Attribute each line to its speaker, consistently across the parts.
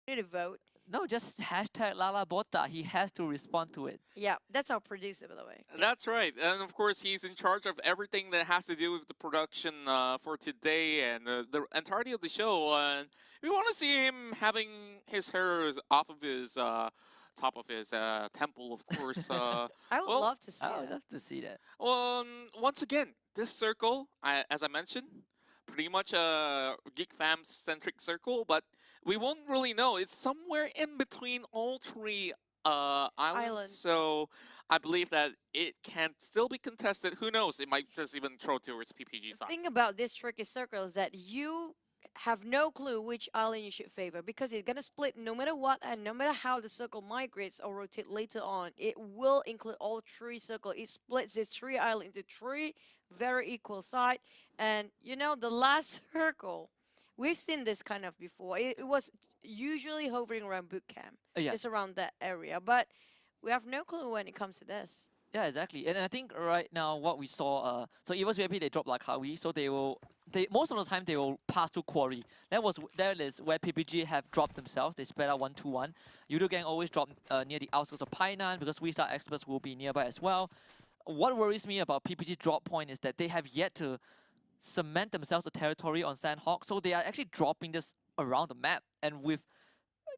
Speaker 1: need to vote.
Speaker 2: No, just hashtag Lala Bota. He has to respond to it.
Speaker 1: Yeah, that's our producer, by the way. Yeah.
Speaker 3: That's right, and of course he's in charge of everything that has to do with the production for today and the entirety of the show. And we want to see him having his hair off of his top of his temple, of course.
Speaker 1: I would
Speaker 3: Well,
Speaker 1: love to see
Speaker 2: I would
Speaker 1: that.
Speaker 2: love to see that.
Speaker 3: once again, this circle, as I mentioned, pretty much a Geek Fam centric circle, but we won't really know. It's somewhere in between all three islands,
Speaker 1: Island.
Speaker 3: so I believe that it can still be contested. Who knows? It might just even throw towards PPG
Speaker 1: The
Speaker 3: side.
Speaker 1: thing about this tricky circle is that you have no clue which island you should favor because it's gonna split no matter what, and no matter how the circle migrates or rotate later on, it will include all three circles. It splits its three island into three very equal side, and the last circle. We've seen this kind of before. It was usually hovering around boot camp.
Speaker 2: Yeah.
Speaker 1: It's around that area, but we have no clue when it comes to this.
Speaker 2: Yeah, exactly. And I think right now what we saw, so EVOS VIP they drop Lakawi, so they most of the time they will pass to Quarry. That is where PPG have dropped themselves. They spread out 1-2-1. Yudo Gang always drop near the outskirts of Painan because We Star experts will be nearby as well. What worries me about PPG drop point is that they have yet to cement themselves a territory on SANHOK, so they are actually dropping this around the map. And with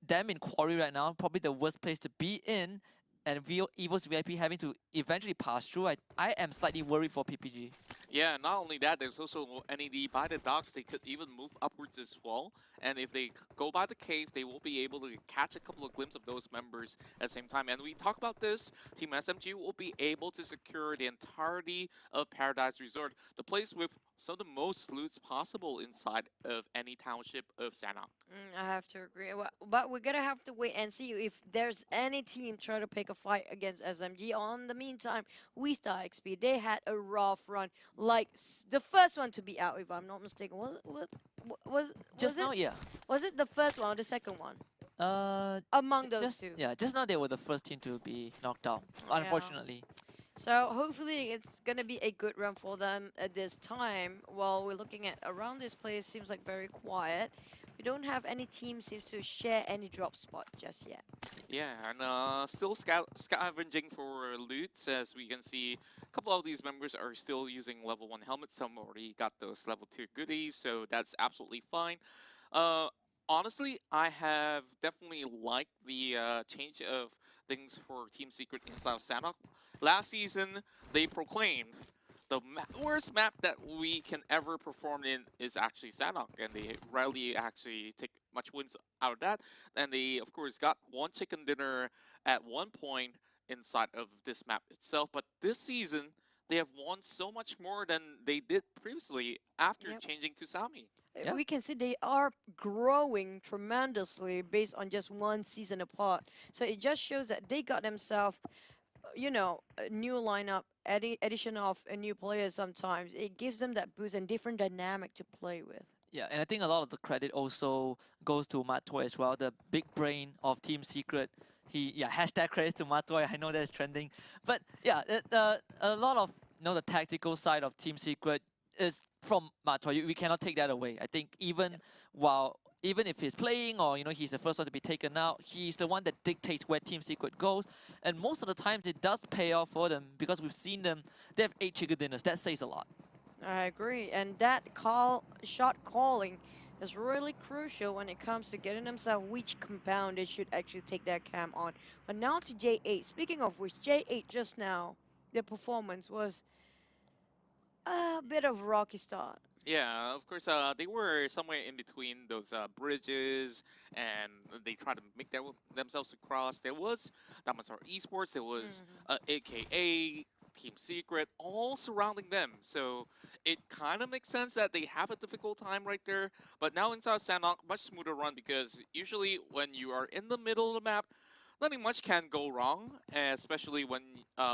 Speaker 2: them in Quarry right now, probably the worst place to be in, and EVOS VIP having to eventually pass through, I am slightly worried for PPG.
Speaker 3: Yeah, not only that, there's also NED by the docks. They could even move upwards as well. And if they go by the cave, they will be able to catch a couple of glimpses of those members at the same time. And we talk about this, Team SMG will be able to secure the entirety of Paradise Resort, the place with some of the most loots possible inside of any township of SANHOK.
Speaker 1: I have to agree. But we're gonna have to wait and see if there's any team try to pick a fight against SMG. On the meantime, We Star XP, they had a rough run, like the first one to be out, if I'm not mistaken.
Speaker 2: Just
Speaker 1: it?
Speaker 2: now, yeah.
Speaker 1: Was it the first one or the second one?
Speaker 2: Uh,
Speaker 1: Among those
Speaker 2: just
Speaker 1: two.
Speaker 2: yeah, just now they were the first team to be knocked out, unfortunately.
Speaker 1: So hopefully it's gonna be a good run for them at this time. While we're looking at around this place, seems like very quiet. We don't have any team seems to share any drop spot just yet.
Speaker 3: Yeah, and still scavenging for loot. As we can see, a couple of these members are still using level 1 helmets. Some already got those level 2 goodies, so that's absolutely fine. Honestly, I have definitely liked the change of things for Team Secret inside of SANHOK. Last season, they proclaimed the worst map that we can ever perform in is actually SANHOK, and they rarely actually take much wins out of that. And they, of course, got one chicken dinner at one point inside of this map itself. But this season, they have won so much more than they did previously after
Speaker 1: Yep.
Speaker 3: changing to Sami.
Speaker 2: Yeah.
Speaker 1: We can see they are growing tremendously based on just one season apart. So it just shows that they got themselves, a new lineup, addition of a new player sometimes. It gives them that boost and different dynamic to play with.
Speaker 2: Yeah, and I think a lot of the credit also goes to Matoy as well, the big brain of Team Secret. Hashtag credit to Matoy. I know that's trending, but yeah, a lot of the tactical side of Team Secret is from Matoy. We cannot take that away. I think even if he's playing or he's the first one to be taken out, he's the one that dictates where Team Secret goes, and most of the times it does pay off for them because we've seen them. They have 8 chicken dinners. That says a lot.
Speaker 1: I agree, and that shot calling is really crucial when it comes to getting themselves which compound they should actually take that cam on. But now to J8. Speaking of which, J8 just now, their performance was a bit of a rocky start.
Speaker 3: Yeah, of course, they were somewhere in between those bridges, and they tried to make themselves across. There was Damasar Esports, there was AKA, Team Secret, all surrounding them. So it kind of makes sense that they have a difficult time right there. But now inside SANHOK, much smoother run because usually when you are in the middle of the map, nothing much can go wrong, especially when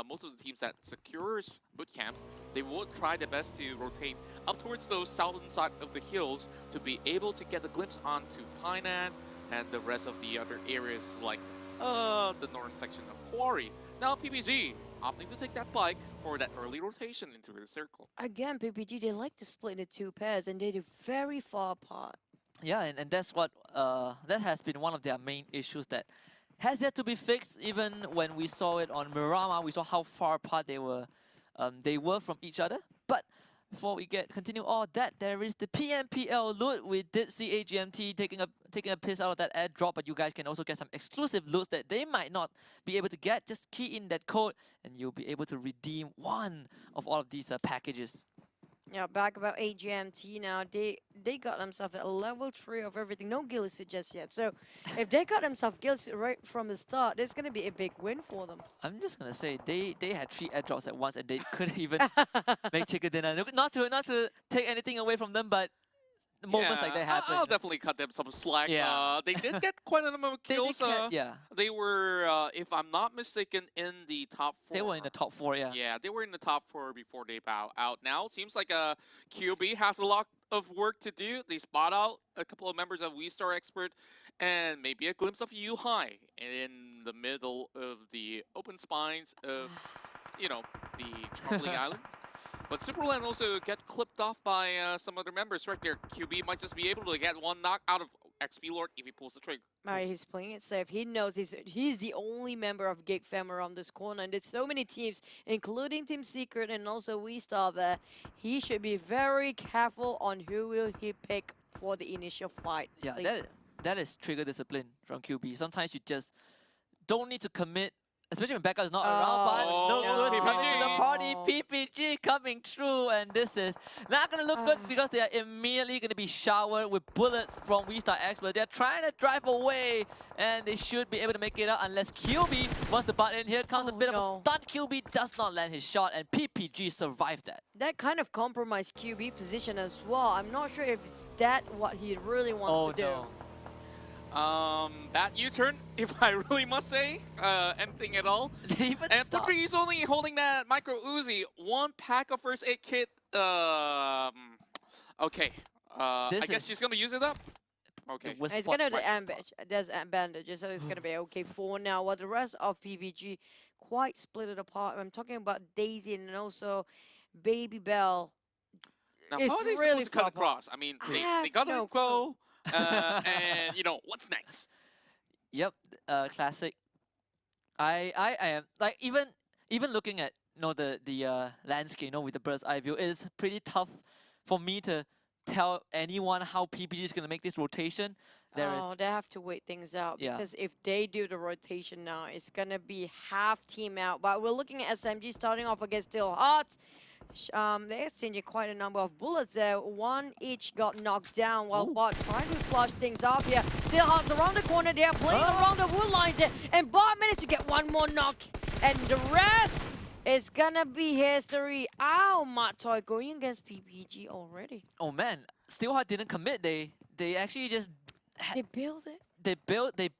Speaker 3: most of the teams that secures bootcamp, they will try their best to rotate up towards those southern side of the hills to be able to get a glimpse onto Painan and the rest of the other areas like the northern section of Quarry. Now PPG opting to take that bike for that early rotation into the circle.
Speaker 1: Again, PPG, they like to split into two pairs, and they're very far apart.
Speaker 2: Yeah, and that's what that has been one of their main issues that has yet to be fixed. Even when we saw it on Miramar, we saw how far apart they were from each other. But before we continue all that, there is the PMPL loot. We did see 8GMT taking a piss out of that airdrop, but you guys can also get some exclusive loots that they might not be able to get. Just key in that code, and you'll be able to redeem one of all of these packages.
Speaker 1: Yeah, back about AGMT now. They got themselves a level 3 of everything. No guild suit just yet. So if they got themselves guild suit right from the start, it's gonna be a big win for them.
Speaker 2: I'm just gonna say they had 3 airdrops at once and they couldn't even make chicken dinner. Not to take anything away from them, but moments like that happen.
Speaker 3: I'll definitely cut them some slack.
Speaker 2: Yeah.
Speaker 3: They did get quite a number of kills.
Speaker 2: Yeah.
Speaker 3: They were, if I'm not mistaken, in the top 4.
Speaker 2: They were in the top 4, yeah.
Speaker 3: Yeah, they were in the top 4 before they bow out. Now, seems like QB has a lot of work to do. They spot out a couple of members of We Star Expert and maybe a glimpse of U High in the middle of the open spines of, you know, the Charlie Island. But Superland also get clipped off by some other members right there. QB might just be able to get one knock out of XP Lord if he pulls the trigger.
Speaker 1: Alright, he's playing it safe. He knows he's the only member of Gig Fam around this corner, and there's so many teams, including Team Secret and also We Star there. He should be very careful on who will he pick for the initial fight.
Speaker 2: Yeah,
Speaker 1: Like,
Speaker 2: that is trigger discipline from QB. Sometimes you just don't need to commit, especially when backup is not around, but
Speaker 1: Oh,
Speaker 2: look who's
Speaker 1: no.
Speaker 2: coming to the party. PPG coming through, and this is not going to look good because they are immediately going to be showered with bullets from We Star Expert. They're trying to drive away, and they should be able to make it out unless QB wants to butt in. Here comes a bit of a stunt. QB does not land his shot, and PPG survived that.
Speaker 1: that kind of compromised QB position as well. I'm not sure if it's that what he really wants to do.
Speaker 2: No.
Speaker 3: Bad U-turn, if I really must say, anything at all.
Speaker 2: Even
Speaker 3: And
Speaker 2: stop.
Speaker 3: Putri is only holding that micro Uzi. 1 pack of first aid kit. Okay. I
Speaker 2: This
Speaker 3: guess
Speaker 2: is-
Speaker 3: she's gonna use it up. Okay.
Speaker 2: It was
Speaker 1: It's
Speaker 2: spot-
Speaker 1: gonna be there's bandages, so it's gonna be okay for now. While the rest of PVG quite split it apart. I'm talking about Daisy and also Baby Bell.
Speaker 3: Now,
Speaker 1: It's
Speaker 3: how are they
Speaker 1: really
Speaker 3: supposed to cut
Speaker 1: far
Speaker 3: across? I mean,
Speaker 1: I
Speaker 3: they
Speaker 1: have
Speaker 3: got the
Speaker 1: no
Speaker 3: info, and, you know, what's next?
Speaker 2: Yep, classic. I am like even looking at the landscape, with the bird's eye view, it's pretty tough for me to tell anyone how PPG is gonna make this rotation. There is
Speaker 1: They have to wait things out
Speaker 2: Yeah.
Speaker 1: because if they do the rotation now, it's gonna be half team out. But we're looking at SMG starting off against Still Hearts. They're exchanging quite a number of bullets there. One each got knocked down while
Speaker 2: Ooh.
Speaker 1: Bot trying to flush things up here. Still Hearts around the corner. They are playing around the wood lines there. And Bot managed to get one more knock. And the rest is gonna be history. Ow, Matoy going against PPG already.
Speaker 2: oh man, Steelheart didn't commit. They actually just
Speaker 1: They build it.
Speaker 2: they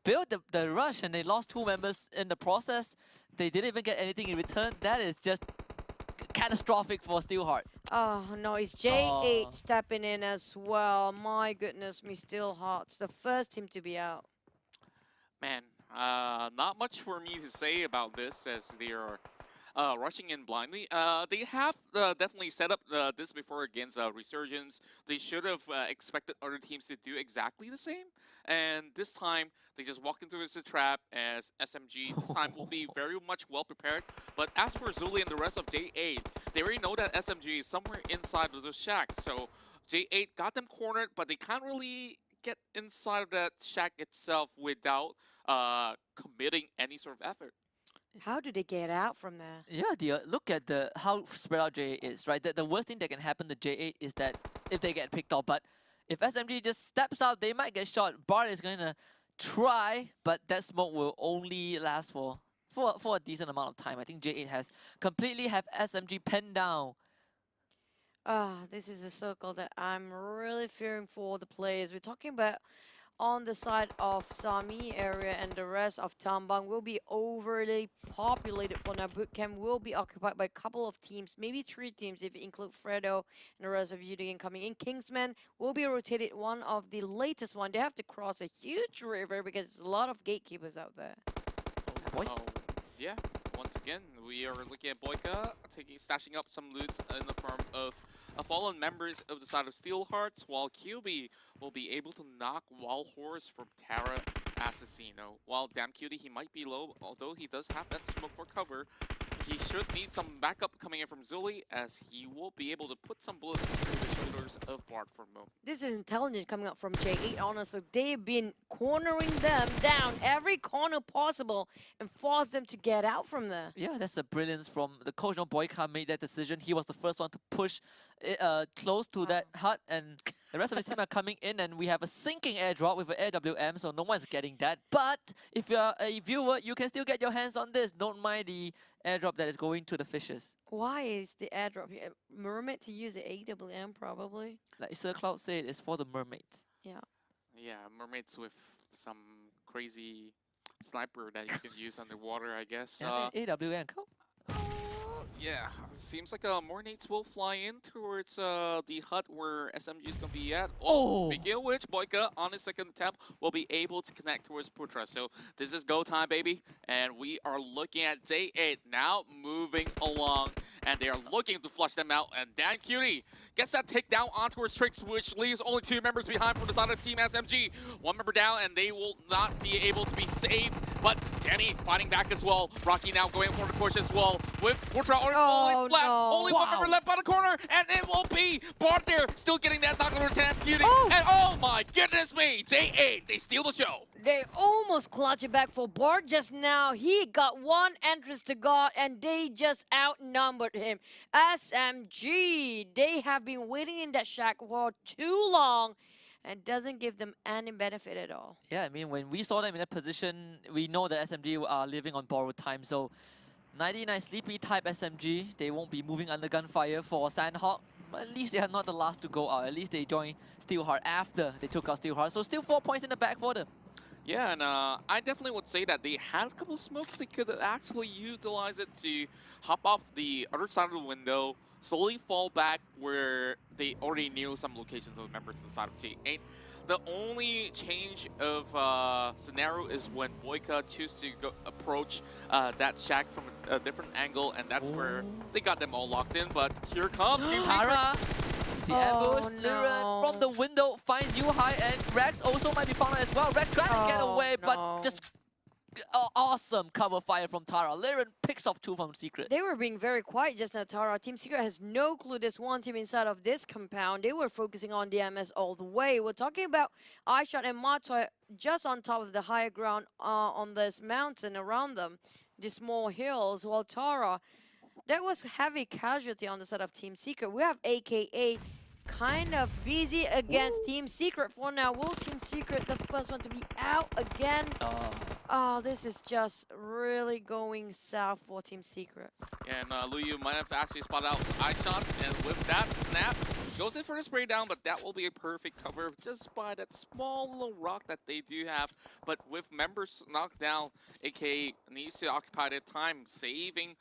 Speaker 2: built the rush and they lost 2 members in the process. They didn't even get anything in return. That is just catastrophic for Steelheart.
Speaker 1: Oh no, it's J8
Speaker 2: Oh.
Speaker 1: stepping in as well. My goodness me, Still Hearts, the first team to be out.
Speaker 3: Man, not much for me to say about this as they are rushing in blindly. They have definitely set up this before against Resurgence. They should have expected other teams to do exactly the same. And this time, they just walked into a trap as SMG. This time will be very much well prepared. But as for Zuli and the rest of J8, they already know that SMG is somewhere inside of the shack. So J8 got them cornered, but they can't really get inside of that shack itself without committing any sort of effort.
Speaker 1: How do they get out from there?
Speaker 2: Yeah, look at how spread out J8 is, right? The worst thing that can happen to J8 is that if they get picked off, but if SMG just steps out, they might get shot. Bart is going to try, but that smoke will only last for a decent amount of time. I think J8 has completely have SMG penned down.
Speaker 1: This is a circle that I'm really fearing for the players. We're talking about on the side of Sami area and the rest of Tambang will be overly populated for now. Bootcamp will be occupied by a couple of teams, maybe 3 teams if you include Fredo and the rest of Uding coming in. Kingsman will be rotated, one of the latest one. They have to cross a huge river because there's a lot of gatekeepers out there.
Speaker 2: Oh, boy.
Speaker 3: Yeah, once again, we are looking at Boyka stashing up some loots in the form of fallen members of the side of Steelhearts, while QB will be able to knock Wild Horse from Terra Assassino. While Damn Cutie, he might be low, although he does have that smoke for cover. He should need some backup coming in from Zuli, as he will be able to put some bullets through the shoulders of Bart for Mo.
Speaker 1: This is intelligence coming up from J8, honestly. They've been cornering them down every corner possible and forced them to get out from there.
Speaker 2: Yeah, that's the brilliance from the coach. No, Boyka made that decision. He was the first one to push it, close to that hut, and the rest of his team are coming in, and we have a sinking airdrop with an AWM, so no one's getting that. But if you're a viewer, you can still get your hands on this. Don't mind the airdrop that is going to the fishes.
Speaker 1: Why is the airdrop here? Mermaid to use the AWM, probably.
Speaker 2: Like Sir Cloud said, it's for the mermaids.
Speaker 1: Yeah.
Speaker 3: Yeah, mermaids with some crazy sniper that you can use underwater, I guess.
Speaker 2: Yeah, AWM, come.
Speaker 3: Yeah, seems like more nades will fly in towards the hut where SMG is going to be at.
Speaker 2: Oh!
Speaker 3: Speaking of which, Boyka on his second attempt will be able to connect towards Putra. So this is go time, baby. And we are looking at J8 now moving along. And they are looking to flush them out. And Dan Cutie gets that takedown on towards Tricks, which leaves only 2 members behind from the side of Team SMG. 1 member down, and they will not be able to be saved. But Jenny fighting back as well. Rocky now going for the push as well. With Putra only left.
Speaker 1: No.
Speaker 3: Only 1 member left by the corner. And it will be Bart there, still getting that knock over Dan Cutie.
Speaker 1: Oh.
Speaker 3: And oh my goodness me, J8, they steal the show.
Speaker 1: They almost clutch it back for Bart just now. He got 1 entrance to God, and they just outnumbered him. SMG, they have been waiting in that shack for too long, and doesn't give them any benefit at all.
Speaker 2: Yeah, I mean, when we saw them in that position, we know that SMG are living on borrowed time. So 99 sleepy type SMG, they won't be moving under gunfire for SANHOK. But at least they are not the last to go out. At least they joined Steelheart after they took out Steelheart. So still 4 points in the back for them.
Speaker 3: Yeah, and I definitely would say that they had a couple of smokes. They could actually utilize it to hop off the other side of the window, slowly fall back where they already knew some locations of members of the side of J8. The only change of scenario is when Boyka chooses to go approach that shack from a different angle, and that's where they got them all locked in. But here comes Team Secret.
Speaker 2: Tara, the ambush,
Speaker 1: no.
Speaker 2: Liren from the window finds Yuhai, and Rex also might be found as well. Rex trying to get away,
Speaker 1: no.
Speaker 2: but just awesome cover fire from Tara. Liren picks off 2 from Secret.
Speaker 1: They were being very quiet just now, Tara. Team Secret has no clue there's one team inside of this compound. They were focusing on DMS all the way. We're talking about iShot and Matoy just on top of the higher ground on this mountain around them, the small hills, while Tara, that was heavy casualty on the side of Team Secret. We have AKA kind of busy against Team Secret for now. Will Team Secret the first one to be out again? Oh, this is just really going south for Team Secret.
Speaker 3: And Luyu might have actually spotted out eye shots, and with that snap, goes in for the spray down, but that will be a perfect cover just by that small little rock that they do have. But with members knocked down, AK needs to occupy their time, saving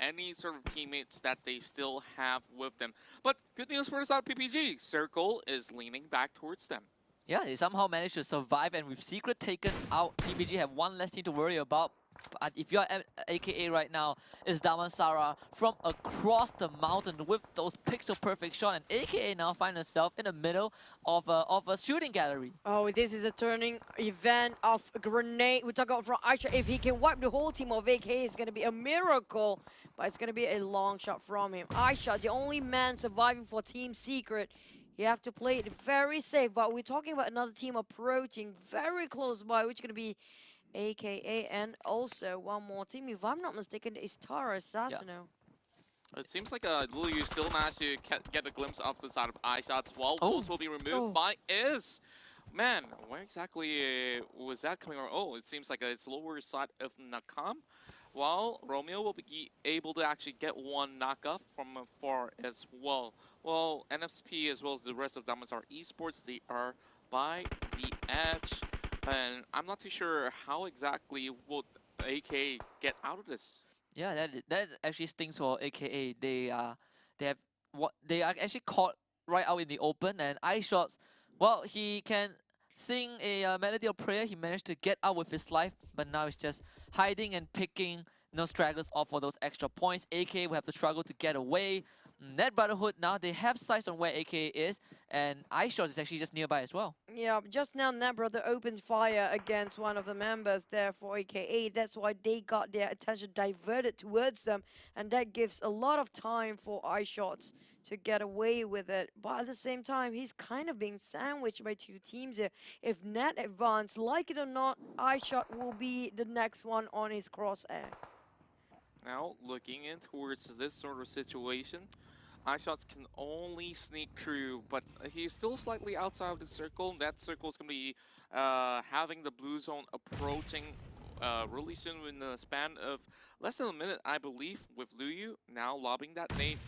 Speaker 3: any sort of teammates that they still have with them. But good news for the side of PPG, Circle is leaning back towards them.
Speaker 2: Yeah, they somehow managed to survive, and with Secret taken out, PPG have 1 less team to worry about. But if you're AKA right now, it's Damansara from across the mountain with those pixel perfect shot, and AKA now find herself in the middle of a shooting gallery.
Speaker 1: Oh, this is a turning event of a grenade. We talk about from Aisha. If he can wipe the whole team of AKA, it's going to be a miracle. But it's going to be a long shot from him. Aisha, the only man surviving for Team Secret. You have to play it very safe. But we're talking about another team approaching very close by, which is going to be AKA, and also one more team. If I'm not mistaken, it's Tara Assassino.
Speaker 3: It seems like Luyu still managed to get a glimpse of the side of eye shots, while those will be removed by Iz. Man, where exactly was that coming from? Oh, it seems like it's lower side of Nakam, while Romeo will be able to actually get 1 knockoff from afar as well. Well, NFP as well as the rest of Damazar Esports, they are by the edge. And I'm not too sure how exactly would AK get out of this.
Speaker 2: Yeah, that actually stings for AKA. They are actually caught right out in the open, and iShots, well, he can sing a melody of prayer. He managed to get out with his life, but now he's just hiding and picking stragglers off for those extra points. AK will have to struggle to get away. Net Brotherhood now, they have sights on where AKA is, and iShots is actually just nearby as well.
Speaker 1: Yeah, just now Brother opened fire against one of the members there for AKA. That's why they got their attention diverted towards them, and that gives a lot of time for iShots to get away with it. But at the same time, he's kind of being sandwiched by two teams here. If Net advance, like it or not, iShot will be the next one on his crosshair.
Speaker 3: Now, looking in towards this sort of situation, iShots can only sneak through, but he's still slightly outside of the circle. That circle is going to be having the blue zone approaching really soon in the span of less than a minute, I believe, with Luyu now lobbing that nade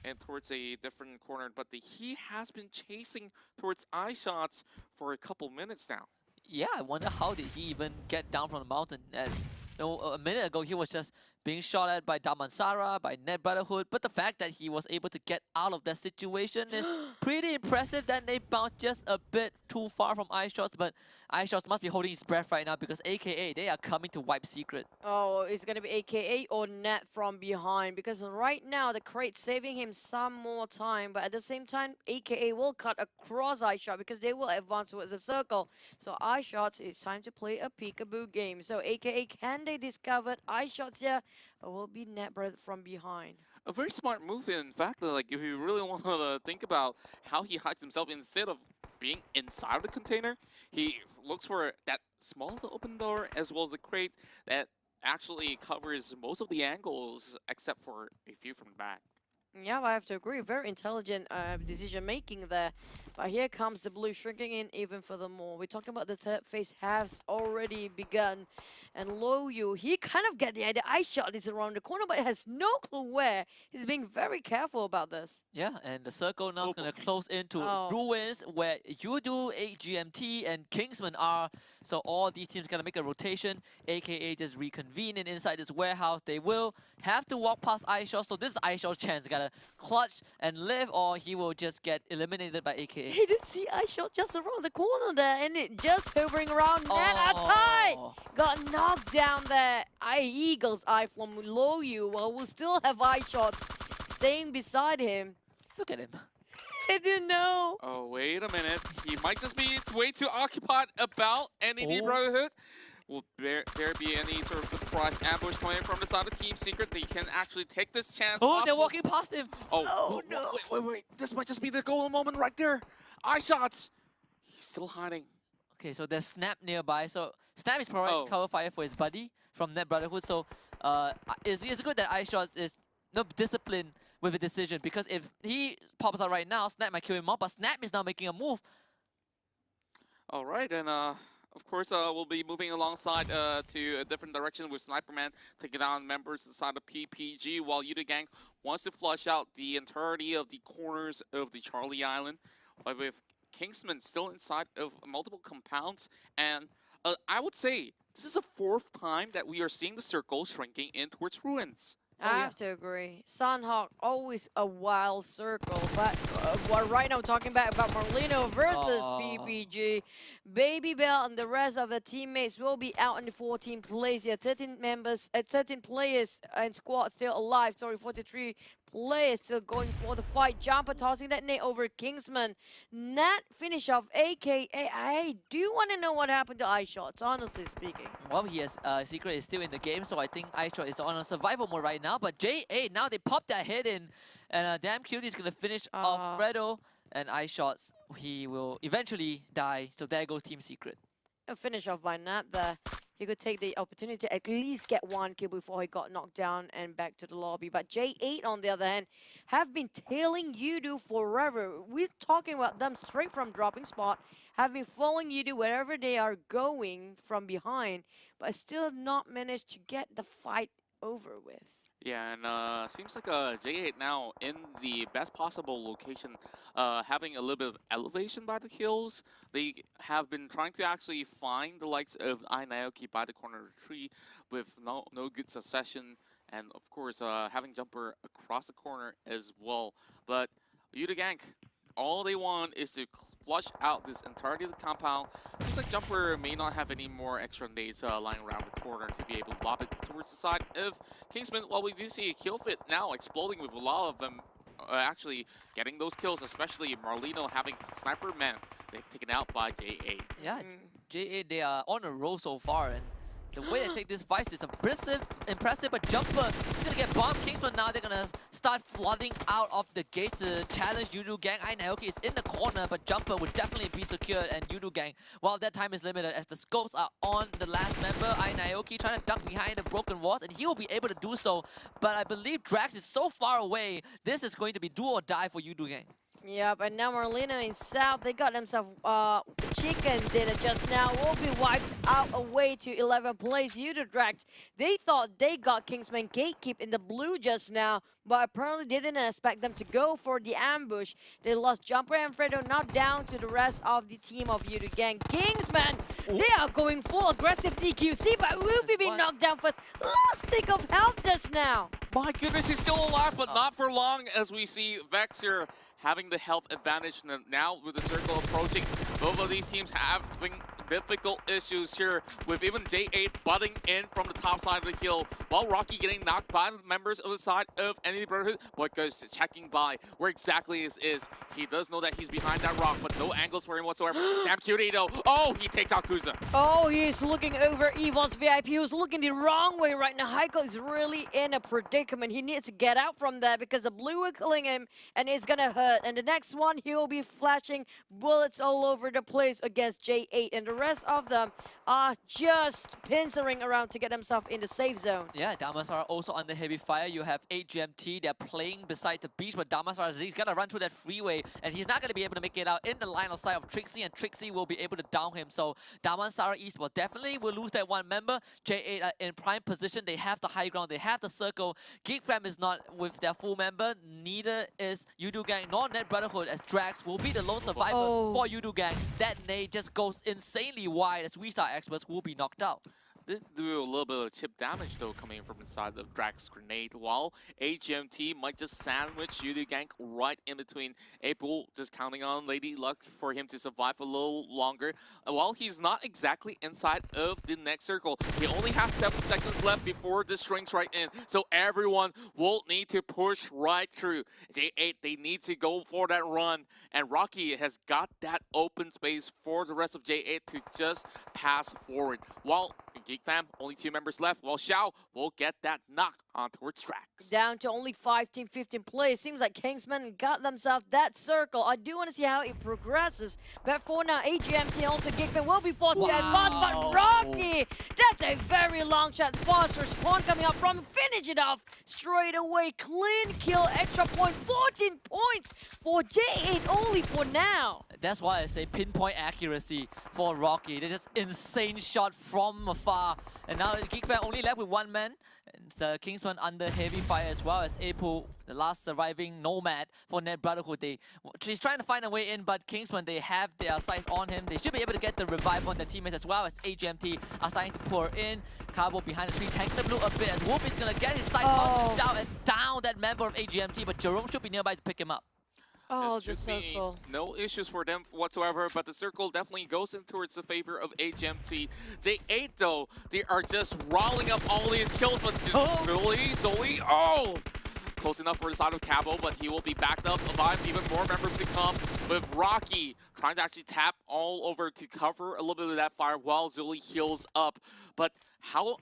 Speaker 3: and towards a different corner. But he has been chasing towards iShots for a couple minutes now.
Speaker 2: Yeah, I wonder how did he even get down from the mountain. And a minute ago, he was just being shot at by Damansara, by Net Brotherhood. But the fact that he was able to get out of that situation is pretty impressive. Then they bounced just a bit too far from iShots, but iShots must be holding his breath right now because AKA, they are coming to wipe Secret.
Speaker 1: Oh, it's going to be AKA or Net from behind, because right now the crate's saving him some more time, but at the same time, AKA will cut across iShot because they will advance towards the circle. So iShots, it's time to play a peekaboo game. So AKA, can they discover iShots here, or will be Net from behind?
Speaker 3: A very smart move, in fact. Like, if you really want to think about how he hides himself, instead of being inside of the container, he looks for that small open door as well as the crate that actually covers most of the angles except for a few from the back.
Speaker 1: Yeah, I have to agree. Very intelligent decision making there. But here comes the blue shrinking in even furthermore. We're talking about the third phase has already begun. And Loyu, he kind of get the idea. iShot is around the corner, but has no clue where. He's being very careful about this.
Speaker 2: Yeah, and the circle now is going to close into
Speaker 1: Oh.
Speaker 2: Ruins, where Yudu, 8GMT, and Kingsman are. So all these teams going to make a rotation, AKA just reconvening inside this warehouse. They will have to walk past iShot, so this is iShot's chance. Got to clutch and live, or he will just get eliminated by AKA.
Speaker 1: He didn't see iShot just around the corner there, and it just hovering around Net Atai. Got knocked down there. Eagle's eye from Loyu. Well, we'll still have iShots staying beside him.
Speaker 2: Look at him.
Speaker 1: I didn't know.
Speaker 3: Oh, wait a minute. He might just be way too occupied about NED
Speaker 2: Oh.
Speaker 3: Brotherhood. Will there be any sort of surprise ambush coming from the side of Team Secret? They can actually take this chance.
Speaker 2: Oh,
Speaker 3: off
Speaker 2: they're
Speaker 3: of-
Speaker 2: walking past him.
Speaker 1: Oh, no.
Speaker 3: Wait. This might just be the golden moment right there. iShots. He's still hiding.
Speaker 2: Okay, so there's Snap nearby. So Snap is providing
Speaker 3: Oh.
Speaker 2: cover fire for his buddy from Net Brotherhood. So it's good that iShots is disciplined with a decision, because if he pops out right now, Snap might kill him off, but Snap is now making a move.
Speaker 3: All right, and of course, we'll be moving alongside to a different direction with Sniperman taking down members inside of PPG, while Yuta Gang wants to flush out the entirety of the corners of the Charlie Island, with Kingsman still inside of multiple compounds. And I would say this is the fourth time that we are seeing the circle shrinking in towards Ruins.
Speaker 1: I have to agree. SANHOK, always a wild circle. But what right now we're talking about Marlino versus PPG. Baby Bell and the rest of the teammates will be out in the 14th place here. 13 members, 13 players and squad still alive. Sorry, 43 players still going for the fight. Jumper tossing that nade over Kingsman. Nat finish off AKA. I do want to know what happened to iShots, honestly speaking.
Speaker 2: Well, yes, Secret is still in the game, so I think iShot is on a survival mode right now. But J8, now they pop their head in, and Damn Cutie is going to finish off Fredo, and iShots, he will eventually die. So there goes Team Secret.
Speaker 1: A finish off by Nat there. He could take the opportunity to at least get one kill before he got knocked down and back to the lobby. But J8, on the other hand, have been tailing Yudu forever. We're talking about them straight from dropping spot, have been following Yudu wherever they are going from behind, but still have not managed to get the fight over with.
Speaker 3: Yeah, and seems like J8 now in the best possible location, having a little bit of elevation by the hills. They have been trying to actually find the likes of Naoki by the corner of the tree with no good succession, and of course having Jumper across the corner as well. But Yuta Gang, all they want is to flush out this entirety of the compound. Seems like Jumper may not have any more extra nades lying around the corner to be able to lob it towards the side of Kingsman. While we do see a kill fit now exploding with a lot of them actually getting those kills, especially Marlino having Sniper Man taken out by J8.
Speaker 2: Yeah, J8, they are on a roll so far, and the way they take this fight is impressive, but Jumper is gonna get bombed. Kingsman now, they're gonna start flooding out of the gate to challenge Yudu Gang. SANHOK is in the corner, but Jumper would definitely be secured, and Yudu Gang, well, that time is limited as the scopes are on the last member. SANHOK trying to duck behind the broken walls, and he will be able to do so, but I believe Drax is so far away, this is going to be do or die for Yudu Gang.
Speaker 1: Yep, and now Marlino in South, they got themselves chicken dinner just now. Will be wiped out away to 11th place. Drax, they thought they got Kingsman Gatekeep in the blue just now, but apparently they didn't expect them to go for the ambush. They lost Jumper and Fredo, now down to the rest of the team of Yudu Gang. Kingsman, they are going full aggressive CQC, but Luffy being knocked down first. Last tick of health just now.
Speaker 3: My goodness, he's still alive, but not for long, as we see Vex here having the health advantage now with the circle approaching. Both of these teams having difficult issues here, with even J8 butting in from the top side of the hill, while Rocky getting knocked by the members of the side of Enemy Brotherhood. Boyka's checking by where exactly is. He does know that he's behind that rock, but no angles for him whatsoever. Damn cutie though. Oh, he takes out Kuza.
Speaker 1: Oh, he's looking over Evon's VIP. He was looking the wrong way right now. Heiko is really in a predicament. He needs to get out from there because the blue are killing him and it's gonna hurt. And the next one, he'll be flashing bullets all over the place against J8. And the rest of them are just pincering around to get themselves in the safe zone.
Speaker 2: Yeah, Damasar are also under heavy fire. You have 8GMT, they're playing beside the beach, but Damasar, he's gonna run through that freeway, and he's not gonna be able to make it out in the line of sight of Trixie, and Trixie will be able to down him. So Damasar East will definitely lose that one member. J8 are in prime position. They have the high ground, they have the circle. Geekfam is not with their full member, neither is Yudu Gang nor Net Brotherhood, as Drax will be the lone survivor for Yudu Gang. That nade just goes insanely wide as We Star Experts will be knocked out.
Speaker 3: Did do a little bit of chip damage though coming from inside the Drax grenade, while HMT might just sandwich Yudu Gang right in between. April just counting on Lady Luck for him to survive a little longer. While he's not exactly inside of the next circle, he only has 7 seconds left before the strings right in. So everyone will need to push right through. J8, they need to go for that run, and Rocky has got that open space for the rest of J8 to just pass forward. While Geek Fam, only 2 members left. Well, Xiao will get that knock on towards Drax.
Speaker 1: Down to only 15 plays. Seems like Kingsman got themselves that circle. I do want to see how it progresses. But for now, AGMT also Geek Fam will be forced to advance. But Rocky, that's a very long shot. Foster spawn coming up from him. Finish it off straight away. Clean kill, extra point. 14 points for J8 only for now.
Speaker 2: That's why I say pinpoint accuracy for Rocky. They just insane shot from afar. And now Geekfam only left with 1 man. And Kingsman under heavy fire as well as April, the last surviving nomad for Net Brotherhood. She's trying to find a way in, but Kingsman, they have their sights on him. They should be able to get the revive on their teammates as well as AGMT are starting to pour in. Cabo behind the tree, tank the blue a bit as Wolf is going to get his sight on the shout and down that member of AGMT, but Jerome should be nearby to pick him up.
Speaker 1: Oh, the circle.
Speaker 3: No issues for them whatsoever, but the circle definitely goes in towards the favor of HMT. J8 though, they are just rolling up all these kills, but just Sully, close enough for the side of Cabo, but he will be backed up by even more members to come, with Rocky trying to actually tap all over to cover a little bit of that fire while Zully heals up. But how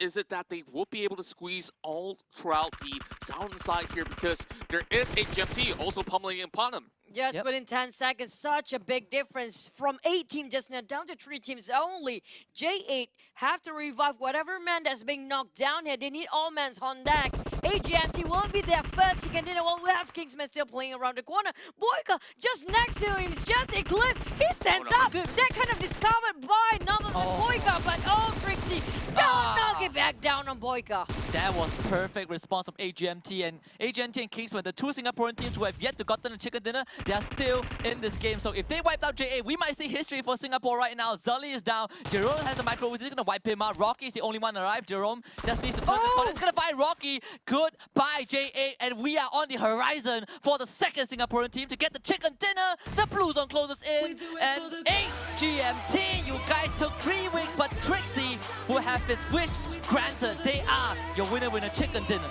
Speaker 3: is it that they will be able to squeeze all throughout the southern side here, because there is HMT also pummeling upon them?
Speaker 1: Just within 10 seconds, such a big difference from 8 teams just now down to 3 teams only. J8 have to revive whatever man that's being knocked down here. They need all men's on deck. AGMT will be their first chicken dinner while we have Kingsman still playing around the corner. Boyka just next to him is just eclipsed. He stands up. That kind of discovered by none other than Boyka, but Trixie, knock it back down on Boyka.
Speaker 2: That was perfect response from AGMT, and AGMT and Kingsman, the 2 Singaporean teams who have yet to gotten a chicken dinner, they are still in this game. So if they wiped out J8, we might see history for Singapore right now. Zully is down. Jerome has a micro. He's going to wipe him out. Rocky is the only one arrived. Jerome just needs to turn the corner. It's going to find Rocky. Goodbye, J8. And we are on the horizon for the 2nd Singaporean team to get the chicken dinner. The blue zone closes in. And 8GMT, you guys took 3 weeks, but Trixie will have his wish granted. They are your winner chicken dinner.